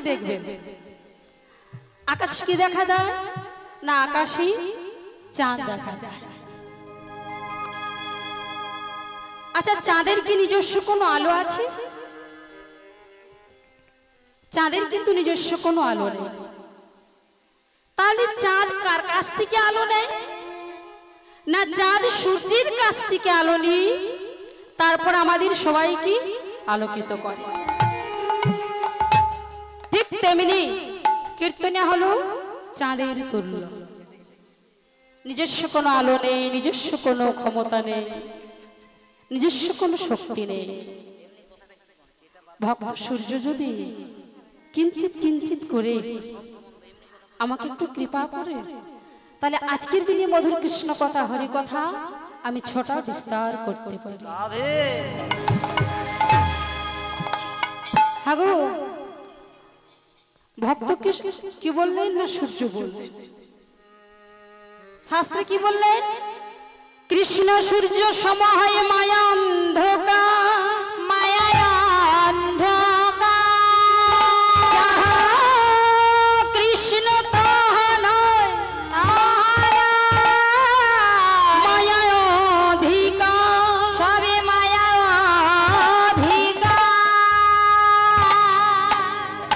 রাতেই দেখবেন আকাশ কি দেখা যায় না, আকাশে চাঁদ দেখা যায়। আচ্ছা, চাঁদের কি নিজস্ব কোনো আলো আছে? চাঁদের কিন্তু নিজস্ব কোনো আলো নেই। তাহলে চাঁদ কার কাছ থেকে আলো নেয়? না, চাঁদ সূর্যের কাছ থেকে আলো নিয়ে তারপর আমাদের সবাইকে আলোকিত করে। ঠিক তেমনি কীর্তনে হলো চাঁদের তুল্য। নিজস্ব কোনো আলো নেই, নিজস্ব কোনো ক্ষমতা নেই, নিজস্ব কোনো শক্তি নেই। ভক্ত সূর্য যদি কিঞ্চিত কিঞ্চিত করে আমাকে একটু কৃপা করে, তাহলে আজকের দিনে মধুর কৃষ্ণ কথা হরি কথা আমি ছোটা বিস্তার করতে পারি। হ্যাঁ গো, ভক্ত কি বললেন না সূর্য বললেন? শাস্ত্রে কি বললেন? কৃষ্ণ সূর্য সম হয় মায়া অন্ধকার, মায়া অন্ধকার, কৃষ্ণ তাহা নয় মায়া অধিকার, সবে মায়া অধিকার।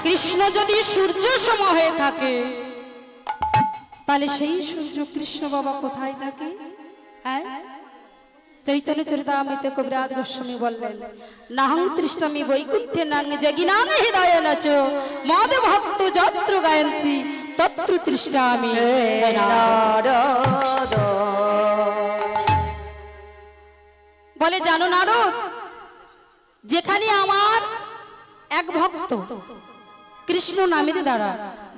কৃষ্ণ যদি সূর্য সম হয়ে থাকে, তাহলে সেই সূর্য কৃষ্ণ বাবা কোথায় থাকে? চৈতন্য চরিতামৃতে কবিরাজ গোস্বামী বললেন, নাহং তৃষ্টামি বৈকুণ্ঠে নাং জগিনাং হৃদয়ে নচ মদ ভক্ত যত্র গায়ন্তি তত্র তৃষ্টামি। বলে, জানো নারদ, যেখানে আমার এক ভক্ত কৃষ্ণ নামের দ্বারা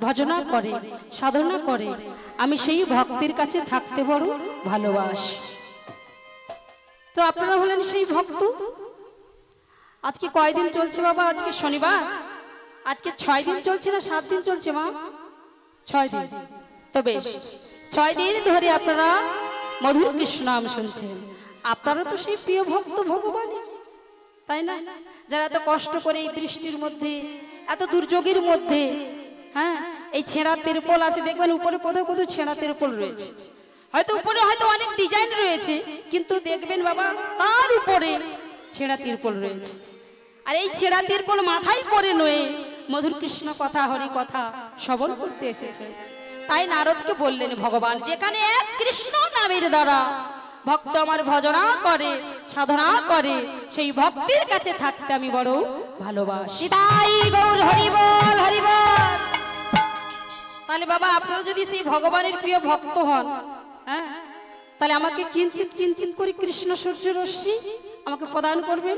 ভজনা করে, সাধনা করে, আমি সেই ভক্তের কাছে থাকতে বড় ভালোবাসি। তো আপনারা হলেন সেই ভক্ত। আজকে কয়দিন চলছে বাবা? আজকে শনিবার, আজকে 6 দিন চলছে না 7 দিন চলছে মা? 6 দিন। তো বেশ, 6 দিন ধরে আপনারা মধুর কৃষ্ণ নাম শুনছেন। আপনারা তো সেই প্রিয় ভক্ত ভগবান, তাই না? যারা এত কষ্ট করে এই বৃষ্টির মধ্যে, এত দুর্যোগের মধ্যে, হ্যাঁ, এই ছেঁড়া তিরপল আছে, দেখবেন উপরে কোথাও কোথাও ছেঁড়া তিরপল রয়েছে, হয়তো উপরে হয়তো অনেক ডিজাইন রয়েছে, কিন্তু দেখবেন বাবা তার উপরে ছেঁড়া তিরপল রয়েছে। আর এই ছেঁড়া তিরপল মাথায় করে নয়ে মধুর কৃষ্ণ কথা হরি কথা শ্রবণ করতে এসেছে। তাই নারদকে বললেন, ভগবান যেখানে এক কৃষ্ণ নামের দ্বারা ভক্ত আমার ভজনা করে, সাধনা করে, সেই ভক্তির কাছে থাকতে আমি বড় ভালোবাসি। তাই গৌর হরি বল, হরি বল। তাহলে বাবা আপনারা যদি সেই ভগবানের প্রিয় ভক্ত হন, হ্যাঁ, তাহলে আমাকে কিঞ্চিত কিঞ্চিত করে কৃষ্ণ সূর্য রশ্মি আমাকে প্রদান করবেন,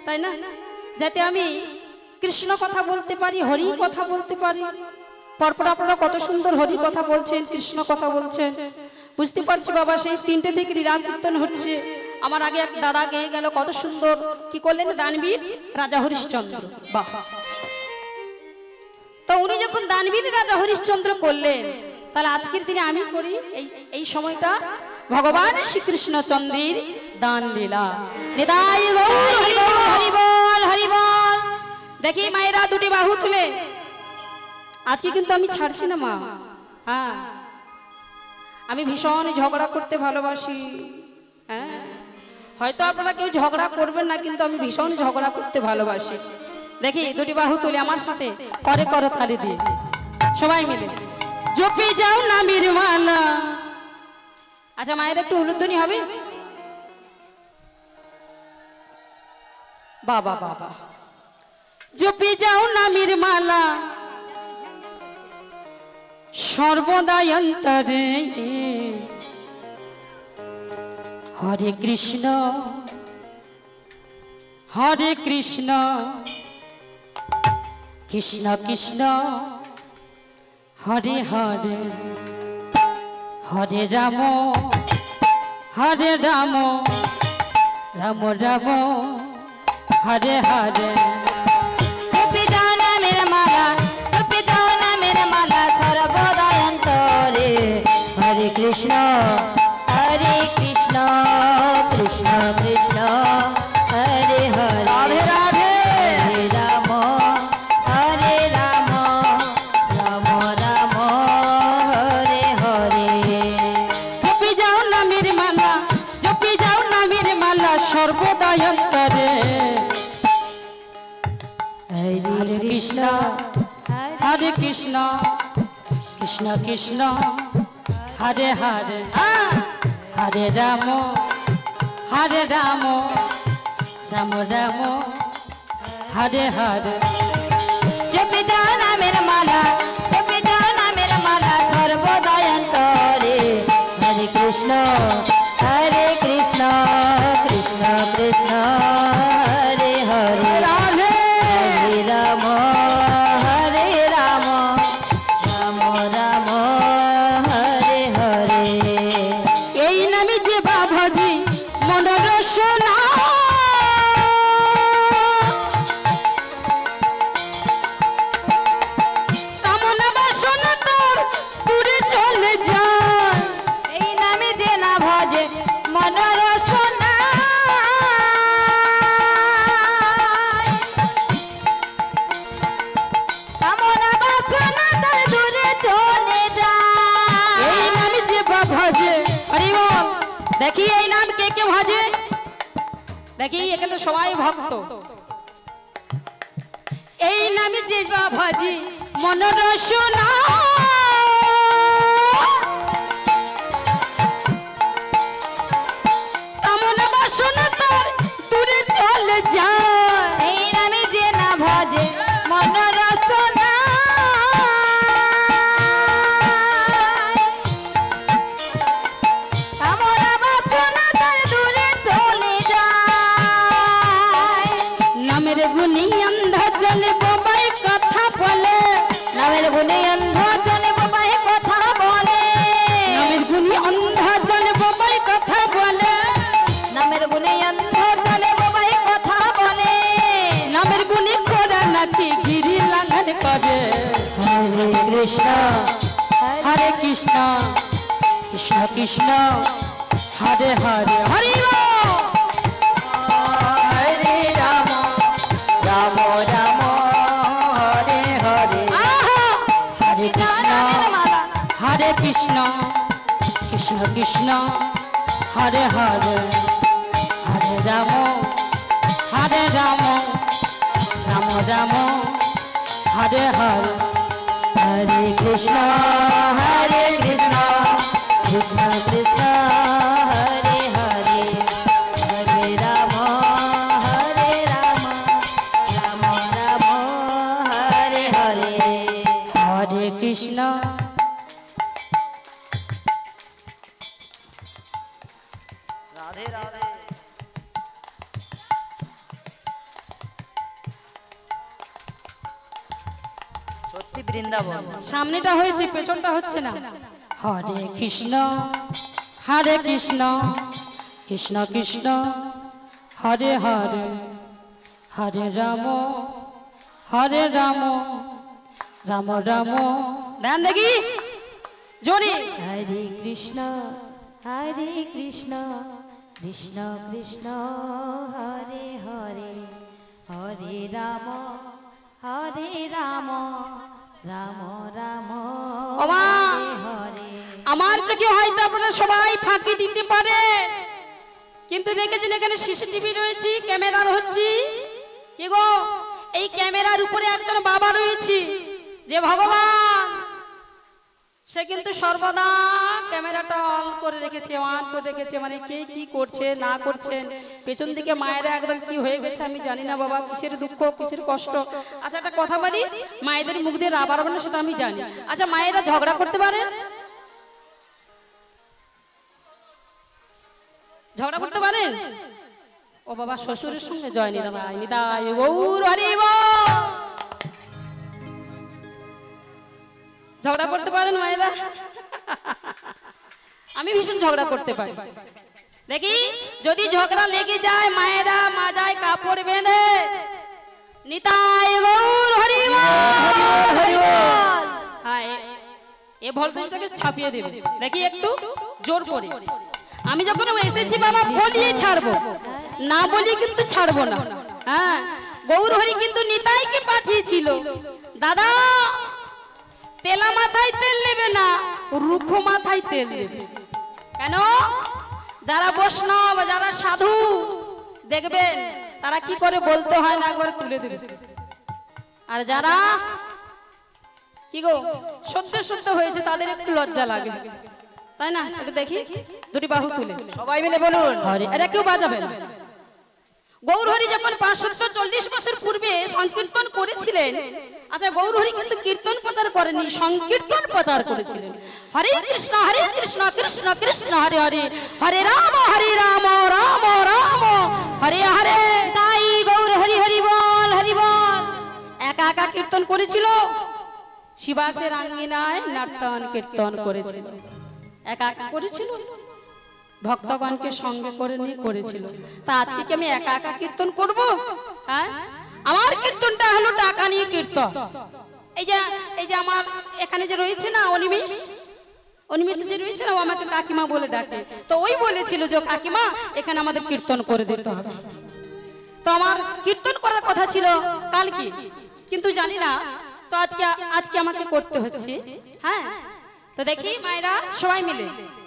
তাই না? যাতে আমি কৃষ্ণ কথা বলতে পারি, হরি কথা বলতে পারি। পরপর আপনারা কত সুন্দর হরি কথা বলছেন, কৃষ্ণ কথা বলছেন, বুঝতে পারছি বাবা। সেই 3টে থেকে লীলা কীর্তন হচ্ছে। আমার আগে এক দাদা গেয়ে গেল, কত সুন্দর কি করলেন, দানবীর রাজা হরিশ্চন্দ্র। বাহ! তো উনি যখন দানবীর রাজা হরিশ্চন্দ্র করলেন, তাহলে আজকের দিনে আমি করি এই সময়টা ভগবান শ্রীকৃষ্ণ চন্দ্রের দান লীলা। নিতাই গৌর হরি বল, হরি বল, হরি বল। দেখি মায়েরা দুটি বাহু তুলে। আজকে কিন্তু আমি ছাড়ছি না মা। হ্যাঁ, আমি ভীষণ ঝগড়া করতে ভালোবাসি। হ্যাঁ, হয়তো আপনারা কেউ ঝগড়া করবেন না, কিন্তু আমি ভীষণ ঝগড়া করতে ভালোবাসি। দেখি দুটি বাহু তুলে আমার সাথে করে করো তালি দিয়ে সবাই মিলে জপে যাও নামের মালা। আচ্ছা মায়ের একটু উলুধ্বনি হবে। বাবা বাবা, জপে যাও নামের মালা সর্বদাই অন্তরে, হরে কৃষ্ণ হরে কৃষ্ণ কৃষ্ণ কৃষ্ণ হরে হরে, হরে রাম রাম রাম হরে হরে। জপে যাও নামের মালা, জপে যাও নামের মালা সর্বদাই অন্তরে, হরে কৃষ্ণ কৃষ্ণ কৃষ্ণ হরে হরে, রাধে রাধে, হরে রাম হরে কৃষ্ণ হরে কৃষ্ণ কৃষ্ণ কৃষ্ণ হরে হরে হরে রাম রাম রাম হরে হরে जपि जाना मेरा माला सर्वोदय अंतरे हरे कृष्ण कृष्ण कृष्ण हरे हरे हरे राम राम राम हरे हरे এই নামে যে বাবাজি মনের সোনা কামনা বাসনা তোর দূরে চলে যায় এই নামে যে না ভজে মনের সোনা কামনা বাসনা তোর দূরে চলে যায় এই নামে যে বাবাজি হরি বল দেখি এই নাম কে কে ভজে দেখি এখানে সবাই ভক্ত এই নামে যে বাবাজি মনের সোনা কামনা বাসনা তোর দূরে চলে যায় এই নামে যে না ভজে মনের সোনা কামনা বাসনা তোর দূরে চলে যায় নামের গুণী অন্ধ জনে বাবাই কথা বলে নামের গুণে অন্ধ জনে বাবাই কথা বলে নামের গুণী অন্ধ জনে বাবাই কথা বলে নামের গুণে অন্ধ জনে বাবাই কথা বলে নামের গুণী করে নাকি গিরি লালন করে হরে কৃষ্ণ হরে কৃষ্ণ কৃষ্ণ কৃষ্ণ হরে হরে হরি হরে রাম রাম রাম হরে হরে হরে কৃষ্ণ হরে কৃষ্ণ কৃষ্ণ কৃষ্ণ হরে হরে হরে রাম রাম রাম হরে হরে हरे कृष्ण कृष्ण कृष्ण हरे हरे हरे राम राम राम हरे हरे हरे कृष्ण राधे राधे সত্যি বৃন্দাবন সামনেটা হয়েছে পেছনটা হচ্ছে না হরে কৃষ্ণ কৃষ্ণ কৃষ্ণ হরে হরে হরে রাম রাম রাম ধ্যান দেখি জোরে हरे कृष्ण कृष्ण कृष्ण हरे हरे हरे राम राम राम ওমা हरे আমার চোখে হয়তো আপনারা সবাই ফাঁকি দিতে পারে কিন্তু দেখেছেন এখানে সিসিটিভি রয়েছে ক্যামেরার হচ্ছে কি গো এই ক্যামেরার উপরে একজন বাবা রয়েছে যে ভগবান সে কিন্তু সর্বদা ক্যামেরাটা অন করে রেখেছে মানে কে কি করছে না করছেন পেছন দিকে মায়েরা একদম কি হয়ে গেছে আমি জানি না বাবা কিসের দুঃখ কিসের কষ্ট আচ্ছা একটা কথা বলি মায়েদের মুখ দিয়ে রাবার বানা সেটা আমি জানি আচ্ছা মায়েরা ঝগড়া করতে পারে ঝগড়া করতে পারেন ও বাবা শ্বশুরের সঙ্গে জয় নিতাই গৌর হরি বল ঝগড়া করতে পারেন মায়েরা আমি ভীষণ ঝগড়া করতে পারি দেখি যদি ঝগড়া লেগে যায় মায়েরা মাজায় কাপড় বেঁধে নিতাই গৌর হরি বল হ্যাঁ এ ভোল্টেজটাকে ছাপিয়ে দেবে দেখি একটু জোর করে আমি যখন এসেছি বাবা বলিয়ে ছাড়বো না বলি কিন্তু ছাড়বো না হ্যাঁ গৌর হরি কিন্তু নিতাইকে পাঠিয়েছিল দাদা তেলা মাথায় তেল নেবে না রুখো মাথায় তেল নেবে কেন যারা বৈষ্ণব যারা সাধু দেখবেন তারা কি করে বলতে হয় না একবার তুলে দেবে আর যারা কি গো সত্য সত্য হয়েছে তাদের একটু লজ্জা লাগে, তাই না? একটু দেখি দুটি বাহু তুলে সবাই মিলে বলুন। এরা কেউ বাজাবে না। গৌরহরি যখন 540 বছর পূর্বে সংকীর্তন করেছিলেন, আচ্ছা গৌরহরি কিন্তু কীর্তন প্রচার করেনি, সংকীর্তন প্রচার করেছিলেন। হরে কৃষ্ণ কৃষ্ণ কৃষ্ণ হরে হরে, হরে রাম রাম রাম হরে হরে। তাই গৌরহরি হরি বল হরি বল একা একা কীর্তন করেছিল, শিবাসের আঙ্গিনায় নর্তন কীর্তন করেছিল, একা একা করেছিল, ভক্তগণকে সঙ্গে করে নিয়ে করেছিল। তা আজকে কি আমি একা একা কীর্তন করব? হ্যাঁ, আমার কীর্তনটা হলো টাকা নিয়ে কীর্তন। এই যে আমার এখানে যে রয়েছে না অনিমেষ যে রয়েছে না, ও আমাকে কাকিমা বলে ডাকে। তো ওই বলেছিল যে কাকিমা এখানে আমাদের কীর্তন করে দিতে হবে। তো আমার কীর্তন করার কথা ছিল কালকে, কিন্তু জানি না, তো আজকে আমাকে করতে হচ্ছে। হ্যাঁ, তো দেখি মায়েরা সবাই মিলে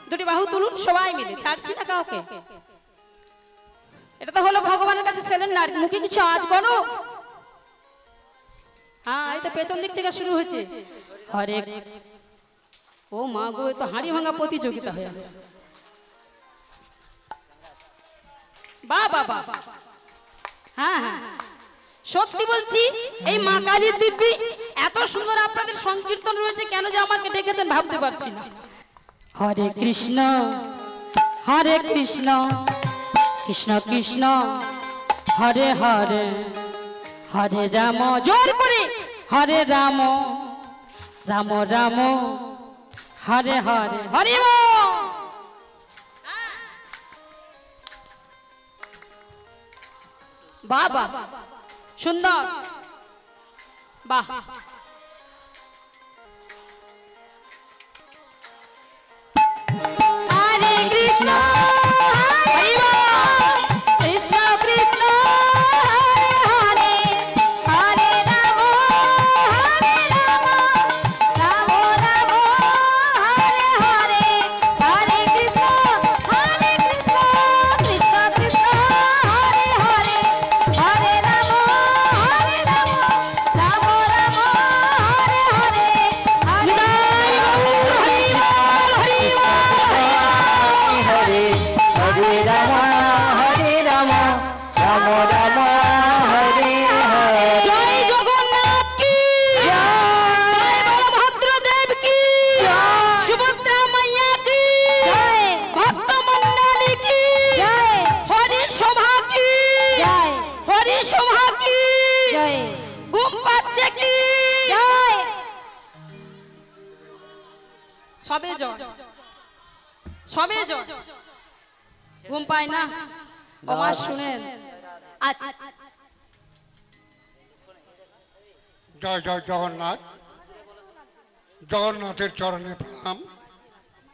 দুটি বাহু তুলুন, সবাই মিলে, ছাড়ছি না কাউকে। এটা তো হলো ভগবানের কাছে সিলিন্ডার, মুখে কিছু আওয়াজ করো। হ্যাঁ, এই তো পেছন দিক থেকে শুরু হয়েছে। হরে ও মা গো, তো হাঁড়ি ভাঙা প্রতিযোগিতা হয়ে বা বাবা। হ্যাঁ হ্যাঁ, সত্যি বলছি, এই মা কালীর দিব্যি এত সুন্দর আপনাদের সংকীর্তন রয়েছে, কেন যে আমাকে ডেকেছেন ভাবতে পারছি না। হরে কৃষ্ণ কৃষ্ণ কৃষ্ণ হরে হরে, হরে রাম, জোর করে হরে রাম রাম রাম হরে হরে, হরে বাবা সুন্দর, বাহ। হরে কৃষ্ণ কৃষ্ণ কৃষ্ণ হরে হরে, হরে রাম রাম রাম হরে হরে, হরে কৃষ্ণ কৃষ্ণ কৃষ্ণ হরে হরে, হরে রাম রাম রাম হরে হরে, হরে হরে রাম রাম রাম হরে হরে। জয় জগন্নাথ কি জয়, বলভদ্রদেব কি জয়, সুভদ্রা মাইয়া কি জয়, ভক্ত মণ্ডলী কি জয়, হরি শোভা কি জয়, হরি শোভা কি জয়, ঘুম পাচ্ছে কি জয়, সবে জয়, সবে জয়, ঘুম পায় না। ও মা শুনেন, আচ্ছা জয় জয় জগন্নাথ। জগন্নাথের চরণে প্রণাম,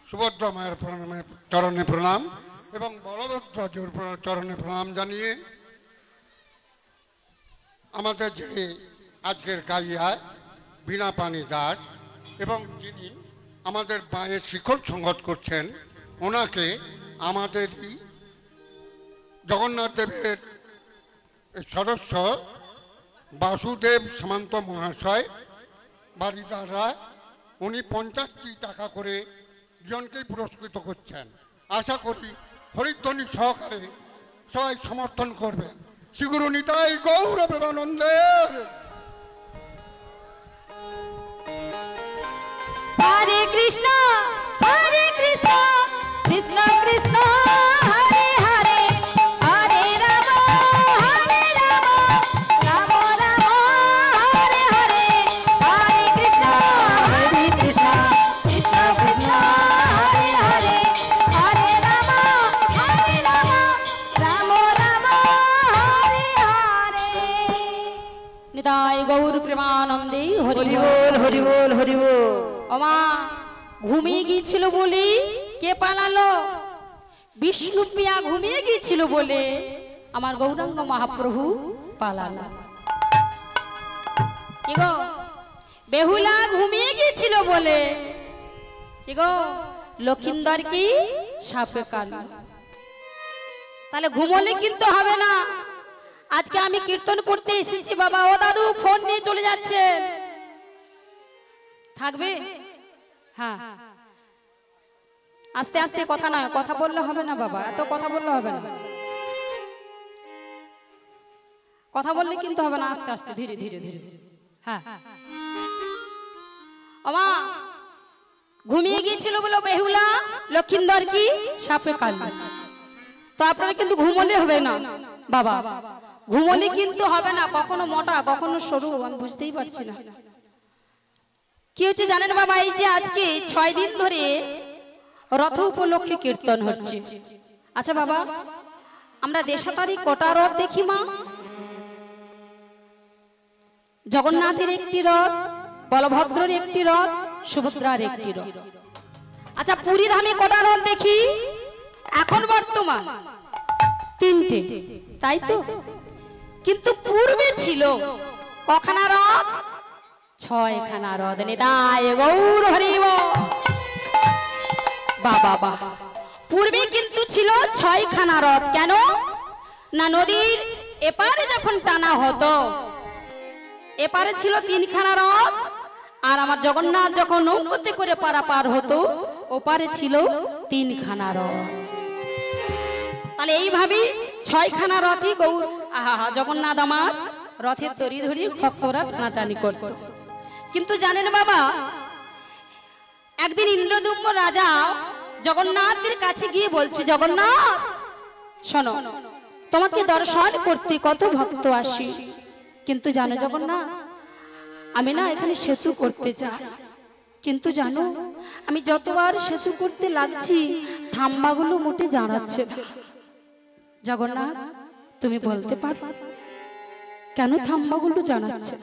সুভদ্রা মায়ের চরণে প্রণাম এবং বলভদ্রের চরণে প্রণাম জানিয়ে আমাদের যিনি আজকের গাইয়া বীণা পানি দাস এবং যিনি আমাদের মায়ের শিখর সংগত করছেন, ওনাকে আমাদেরই জগন্নাথ দেবের সদস্য বাসুদেব সামন্ত মহাশয় বাড়িদাররা, উনি 50টি টাকা করে দুজনকেই পুরস্কৃত করছেন। আশা করি হরিধ্বনি সহকারে সবাই সমর্থন করবেন। শ্রীগুরু নিতাই গৌর প্রেমানন্দের। হরে কৃষ্ণ কৃষ্ণ কৃষ্ণ হরে হরে, হরে রাম রাম রাম হরে হরে, হরে কৃষ্ণ কৃষ্ণ কৃষ্ণ হরে হরে, হরে রাম রাম রাম হরে হরে। নিতাই গৌর প্রেমানন্দে হরি বল হরি বল হরি বল। ওমা ঘুমিয়ে গিয়েছিল বলে কে পালালো? বিষ্ণুপ্রিয়া ঘুমিয়ে গিয়েছিল বলে আমার গৌরাঙ্গ মহাপ্রভু পালালো। কি গো, বেহুলা ঘুমিয়ে গিয়েছিল বলে কি গো লক্ষিন্দর কি সাপে কাটলো। তাহলে ঘুমোলে কিন্তু হবে না, আজকে আমি কীর্তন করতে এসেছি বাবা। ও দাদু ফোন নিয়ে চলে যাচ্ছে, থাকবে? হ্যাঁ, আস্তে আস্তে কথা নয়, কথা বললে হবে না বাবা, এত কথা বললে হবে না, কথা বললে কিন্তু হবে না, আস্তে আস্তে ধীরে ধীরে ধীরে। হ্যাঁ, আমা ঘুমিয়ে গিয়েছিল বলে বেহুলা লক্ষিন্দর কি সাপে কাটল। তো আপনারা কিন্তু ঘুমোলে হবে না বাবা, ঘুমোলে কিন্তু হবে না, কখনো মোটা কখনো সরু, আমি বুঝতেই পারছি না কি হচ্ছে জানেন বাবা। এই যে আজকে 6 দিন ধরে রথ উপলক্ষে কীর্তন হচ্ছে। আচ্ছা বাবা, আমরা দেশাতারি কটা রথ দেখি মা? জগন্নাথের একটি রথ, বলভদ্রের একটি রথ, সুভদ্রার একটি রথ। আচ্ছা পুরী ধামে কটা রথ দেখি এখন বর্তমান? 3টে, তাই তো? কিন্তু পূর্বে ছিল কখানা রথ? 6খানা রথ। নিতাই গৌর হরিব বাবা বাবা। পূর্বে কিন্তু ছিল 6খানা রথ। কেন না, নদীর এপারে যখন টানা হতো এপারে ছিল 3খানা রথ, আর আমার জগন্নাথ যখন নৌকোতে করে পারাপার হতো ওপারে ছিল 3খানা রথ। তাহলে এইভাবে 6খানা রথই গৌর জগন্নাথ আমার রথের দড়ি ধরি ভক্তরা টানাটানি করত। কিন্তু জানেন বাবা, একদিন ইন্দ্রদুম্ন রাজা জগন্নাথের কাছে গিয়ে বলছে, জগন্নাথ শোনো, তোমাকে দর্শন করতে কত ভক্ত আসে, কিন্তু জানো জগন্নাথ, আমি না এখানে সেতু করতে চাই, কিন্তু জানো আমি যতবার সেতু করতে লাগছি থাম্বাগুলো মোটে জানাচ্ছে না। জগন্নাথ তুমি বলতে পারো কেন থাম্বাগুলো জানাচ্ছে?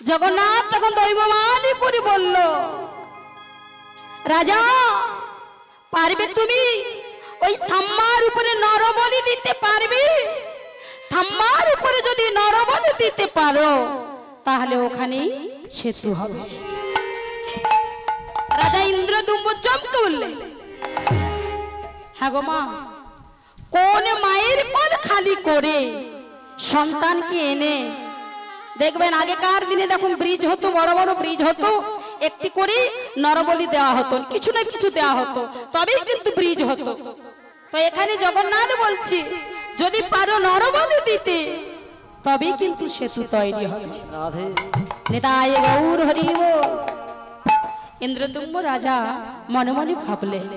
জগন্নাথ তখন দৈবমানি করে বলল, রাজা পারবে তুমি ওই থাম্বার উপরে নরবলি দিতে পারবে? থাম্বার উপরে যদি নরবলি দিতে পারো তাহলে ওখানেই সেতু হবে। রাজা ইন্দ্রদুম্ন চমকে উঠলেন, হ্যাঁ গো মা, কোন মায়ের কোল খালি করে সন্তানকে এনে দেখবেন, আগেকার দিনে দেখুন ব্রিজ হতো, বড় বড় ব্রিজ হতো, একটি করে নরবলি দেওয়া হতো, কিছু না কিছু দেওয়া হতো, তবেই কিন্তু ব্রিজ হতো। তো এখানে জগন্নাথ বলছি, যদি পারো নরবলি দিতে তবেই কিন্তু সেতু তৈরি হবে। নিতাই গৌর হরি বল। ইন্দ্রদুম্ন রাজা মনে মনে ভাবলেন,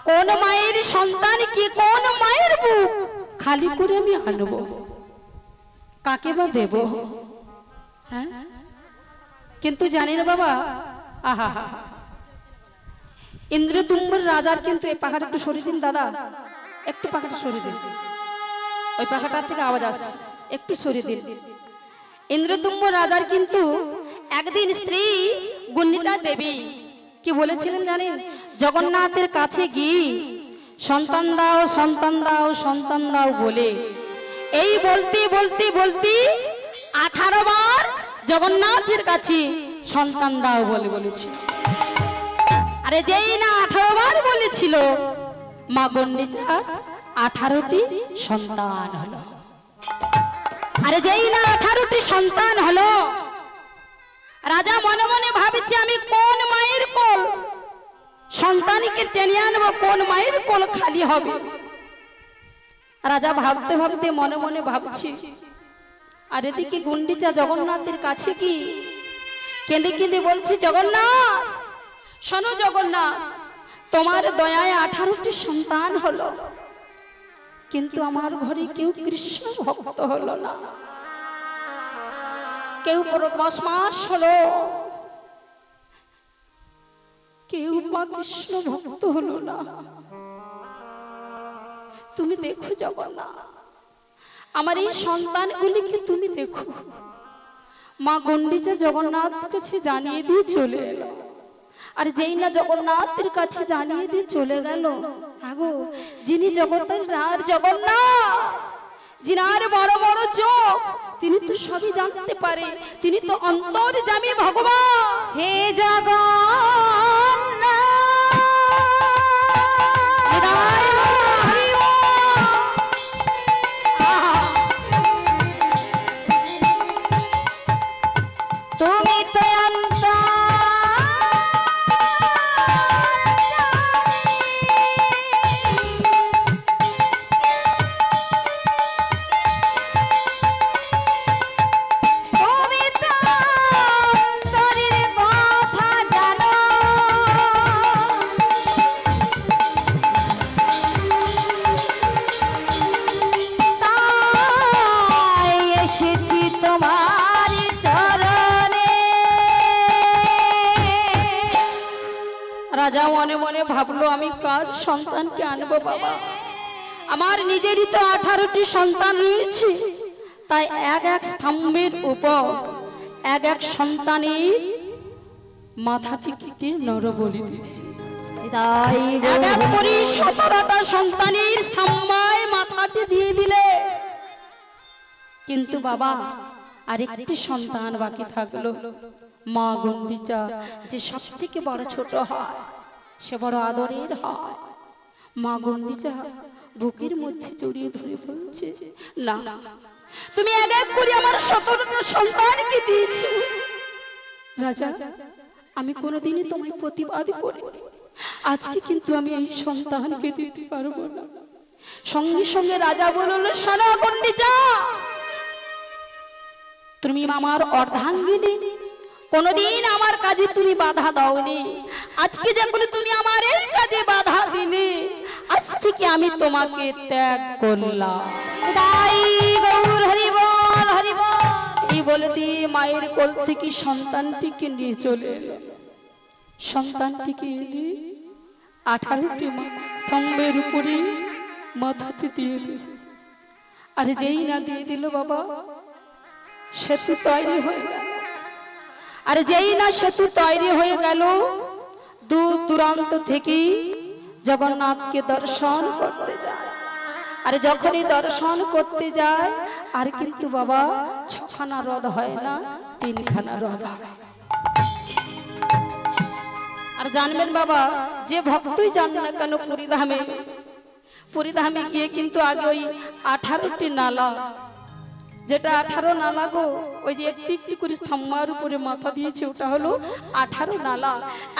কোন মায়ের সন্তান কি, কোন মায়ের বুক খালি করে আমি আনবো, কাকে বা দেব? হ্যাঁ, কিন্তু জানেন বাবা, আহা ইন্দ্রদুম্ন রাজার কিন্তু এই পাখাটা একটু সরিয়ে দিন দাদা, একটু পাখাটা সরিয়ে দিন, ওই পাখাটা থেকে আওয়াজ আসছে, একটু সরিয়ে দিন। ইন্দ্রদুম্ন রাজার কিন্তু একদিন স্ত্রী গুণিতা দেবী কি বলেছিলেন জানেন? জগন্নাথের কাছে গিয়ে সন্তান দাও, সন্তান দাও, সন্তান দাও বলে এই বলতে বলতে বলতে 18 বার জগন্নাথের কাছে সন্তান দাও বলে বলেছিল। আরে যেই না 18 বার বলেছিল, মা গন্ডিচা 18টি সন্তান হলো। আরে যেই না 18টি সন্তান হলো, রাজা মনে মনে ভাবছে আমি কোন মায়ের কোল সন্তানকে টেনে আনবো, কোন মায়ের কোল খালি হবে। রাজা ভাবতে ভাবতে মনে মনে ভাবছি, আর এদিকে গুন্ডিচা জগন্নাথের কাছে কি কেঁদে কেঁদে বলছি, জগন্নাথ শোনো জগন্নাথ, তোমার দয়ায় 18টি সন্তান হলো, কিন্তু আমার ঘরে কেউ কৃষ্ণ ভক্ত হলো না, কেউ 10 মাস হলো কেউ মা কৃষ্ণ ভক্ত হলো না। তুমি দেখো জগন্নাথ, আমার এই সন্তানগুলিকে তুমি দেখো। মা গন্ডিচা জগন্নাথ কাছে জানিয়ে দিয়ে চলে এলো, আর যেই না জগন্নাথের কাছে জানিয়ে দিয়ে চলে গেল, আগো যিনি জগতের রাজ জগন্নাথ, যিনার বড় বড় চোখ, তিনি তো সবই জানতে পারে, তিনি তো অন্তর্যামী ভগবান। হে জগন্নাথ রাজা মনে মনে ভাবলো আমি কার সন্তানকে আনবো বাবা, আমার নিজেরই তো 18টি সন্তান রয়েছে, তাই এক এক স্তম্ভের উপর এক এক সন্তানের মাথাটি কেটে নরবলি দিলেন। তাই এক এক করে 17টা সন্তানের স্তম্ভায় মাথাটি দিয়ে দিলে। কিন্তু বাবা আরেকটি সন্তান বাকি থাকলো, মা গুন্ডিচা, যে সব থেকে বড় ছোট হয়, সে বড় আদরের হয়। মা গুন্ডিচা বুকের মধ্যে জড়িয়ে ধরে বলছে, না, তুমি এক এক করে আমার 17টা সন্তানকে দিয়েছো রাজা, আমি কোনোদিনই তোমায় প্রতিবাদ করি, আজকে কিন্তু আমি এই সন্তানকে দিতে পারবো না। সঙ্গে সঙ্গে রাজা বলল, শোনো গুন্ডিচা, তুমি আমার অর্ধাঙ্গিনী, কোনদিন আমার কাজে তুমি বাধা দাওনি, আজকে যখন তুমি আমার এই কাজে বাধা দিলে, আজ থেকে আমি তোমাকে ত্যাগ করলাম। তাই গৌর হরি বল হরি বল। এই বলে দিয়ে মায়ের কোল থেকে সন্তানটিকে নিয়ে চলে এলো। সন্তানটিকে এনে 18টি স্তম্ভের উপরে মাথাটি দিয়ে দিল। আর যেই না দিয়ে দিল বাবা, সেতু তৈরি হয়ে গেল। আর যেই না সেতু তৈরি হয়ে গেল, দূর দূরান্ত থেকে জগন্নাথকে দর্শন করতে যায়। আর যখনই দর্শন করতে যায়, আর কিন্তু বাবা 6খানা রথ হয় না, 3খানা রথ হয়। আর জানবেন বাবা, যে ভক্তই যান না কেন পুরীধামে গিয়ে কিন্তু আগে ওই 18টি নালা, যেটা 18 নালা গো, ওই যে একটি একটি করে স্তম্ভের উপরে মাথা দিয়েছে, ওটা হলো 18 নালা।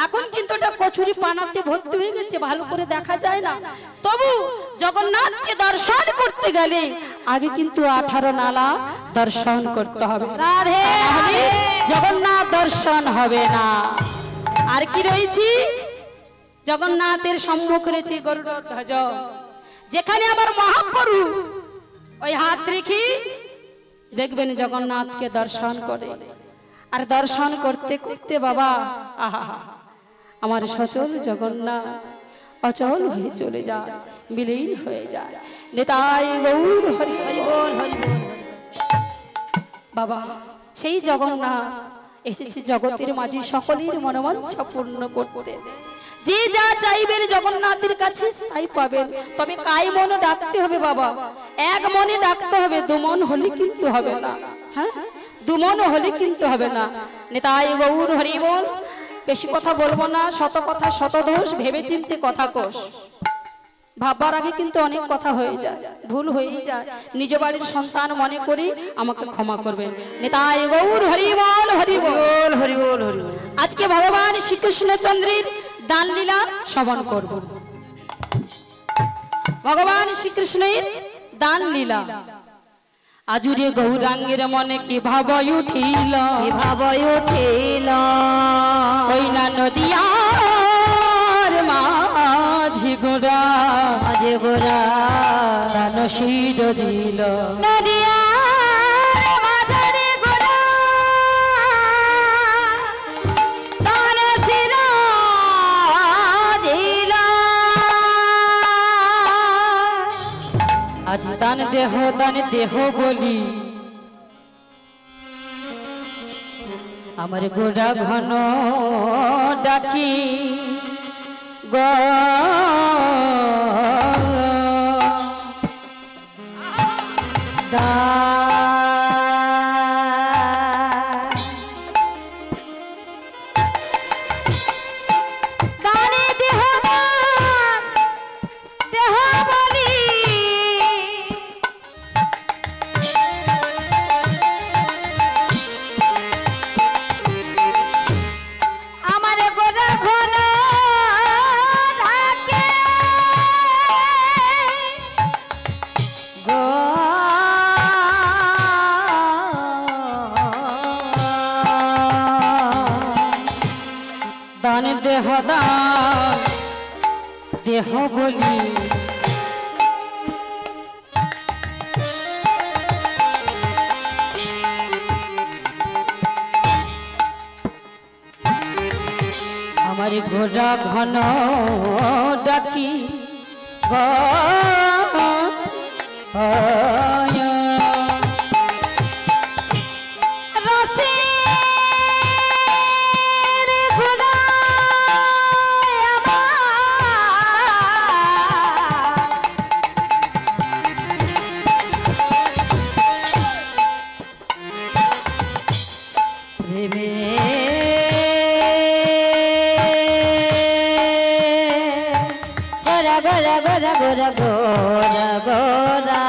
এখন কিন্তু ওটা কচুরি পানাতে ভর্তি হয়ে গেছে, ভালো করে দেখা যায় না। তবু জগন্নাথকে দর্শন করতে গেলে আগে কিন্তু 18 নালা দর্শন করতে হবে, রাধে রাধে, জগন্নাথ দর্শন হবে না। আর কি রয়েছে, জগন্নাথের সম্মুখ রয়েছে গরুড়ধ্বজ, যেখানে আবার মহাপ্রভু ওই হাত রেখে দেখবেন জগন্নাথকে দর্শন করে। আর দর্শন করতে করতে বাবা, আহা, আমার সচল জগন্নাথ অচল হয়ে চলে যায়, বিলীন হয়ে যায়। নিতাই গৌর হরি হরি বল হরি বল। বাবা সেই জগন্নাথ এসেছে জগতের মাঝে সকলের মনোবাঞ্ছা পূর্ণ করতে। যে যা চাইবেন জগন্নাথের কাছে তাই পাবেন, তবে কাই মনে ডাকতে হবে বাবা, এক মনে ডাকতে হবে, দুমন হলে কিন্তু হবে না। হ্যাঁ, দুমন হলে কিন্তু হবে না। নিতাই গৌর হরি বল। বেশি কথা বলবো না, শত কথা শত দোষ, ভেবে চিনতে কথা কোষ। ভাববার আগে কিন্তু অনেক কথা হয়ে যায়, ভুল হয়েই যায়। নিজ বাড়ির সন্তান মনে করি আমাকে ক্ষমা করবেন। নিতাই গৌর হরি বল হরি বল হরি বল হরি বল। আজকে ভগবান শ্রীকৃষ্ণচন্দ্রের দান লীলা শ্রবণ করব। ভগবান শ্রীকৃষ্ণের দান লীলা। আজুরে গৌরাঙ্গের মনে কি ভাব উঠিল, কি ভাব উঠিল, ওই না নদিয়ার মাঝি গোরা, মাঝে গোরা প্রাণ শির দিল, নদিয়ার মাঝে গোরা প্রাণ শির দিল। আজ দান দেহ বলি, আমার গোড়া ঘন ডাকি গ দানে দেহ দেহ বলি, আমার গোরা ঘন ডাকে গো দান দেহ বলি, আমার আমার ঘোড়া ঘন ডাকি গোরা গোরা গোরা গোরা গোরা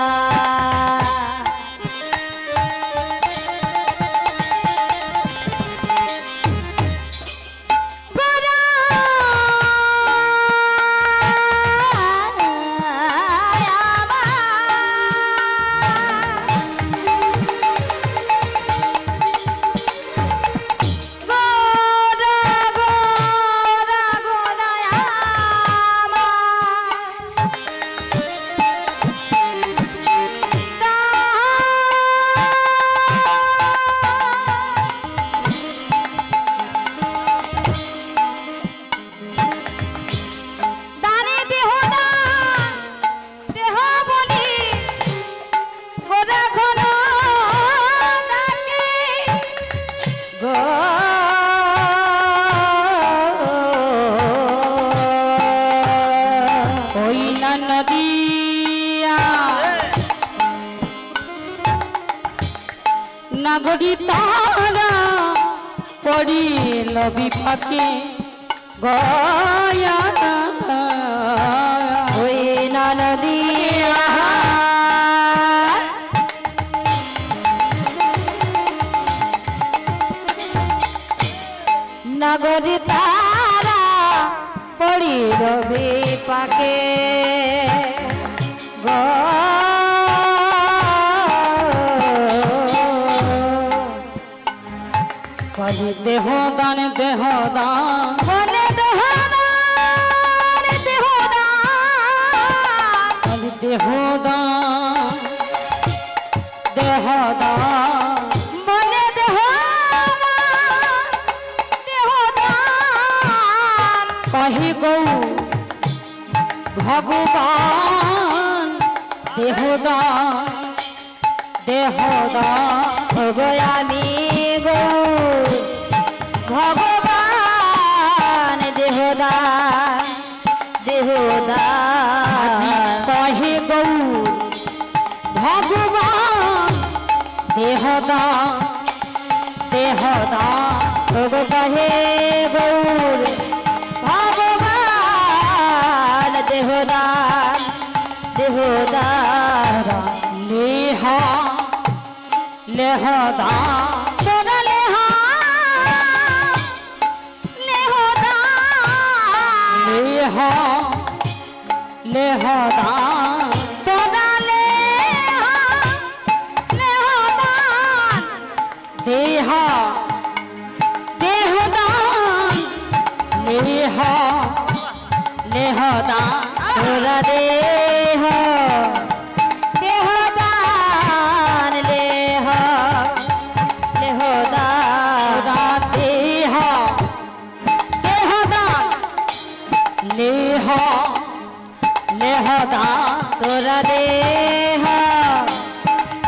নাগরি তারা পড়িল বিপাকে গয়া ওই নদী নাগরি তারা পড়িল বিপাকে দেহ দান দেহ দান বলে দেহ দান দেহ দান দেহ দান দেহ দান বলে দেহ দেহ দান কহি গৌ ভগবান দেহ দান দেহ দান আমি গৌ ভগবান দেহদান দেহদান কহে গৌ ভগবান দেহদান দেহদান কহে গৌর ভগবান দেহদান দেহদান লেহ লেহদান लेहदान तोरा लेहदान देह देहदान लेह लेहदान तोरा देह देहदान लेह लेहदान देह देहदान लेह लेहदान तोरा देह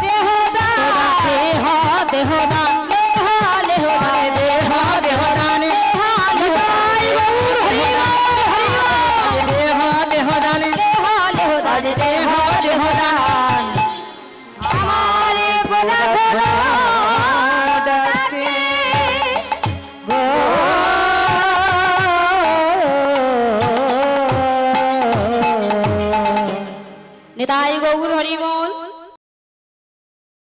देहदान देह देहदान लेह लेहदान देह देहदान देह देहदान देह देहदान हमारे बोला बोला निताई गौर हरि बोल।